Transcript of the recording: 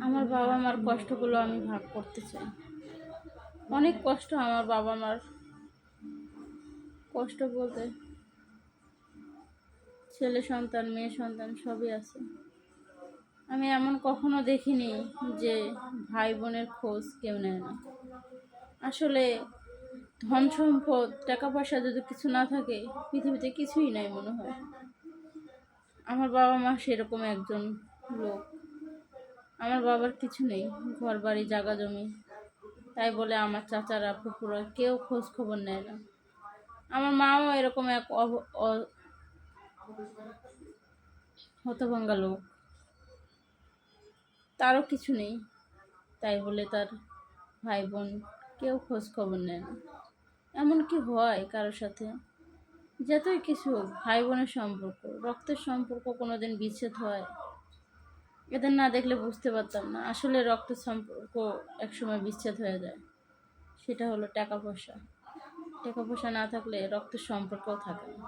আমার বাবা মার কষ্টগুলো আমি ভাগ করতে চাই। অনেক কষ্ট আমার বাবা মার। কষ্ট বলতে ছেলে সন্তান মেয়ে সন্তান সবই আছে। আমি এমন কখনো দেখিনি যে ভাই বোনের খোঁজ কেউ নেয় না। আসলে ধন সম্পদ টাকা পয়সা যদি কিছু না থাকে পৃথিবীতে কিছুই নাই মনে হয়। আমার বাবা মা সেরকম একজন লোক। আমার বাবার কিছু নেই, ঘর বাড়ি জায়গা জমি, তাই বলে আমার চাচারা ফুপুরা কেউ খোঁজ খবর নেয় না। আমার মাও এরকম এক হতভাঙ্গা লোক, তারও কিছু নেই, তাই বলে তার ভাই বোন কেউ খোঁজ খবর নেয় না। এমন কি হয় কারোর সাথে? যতই কিছু হোক, ভাই বোনের সম্পর্ক, রক্তের সম্পর্ক কোনোদিন বিচ্ছেদ হয়? এদের না দেখলে বুঝতে পারতাম না আসলে রক্তের সম্পর্ক একসময় বিচ্ছেদ হয়ে যায়। সেটা হলো টাকা পয়সা। টাকা পয়সা না থাকলে রক্তের সম্পর্কও থাকে না।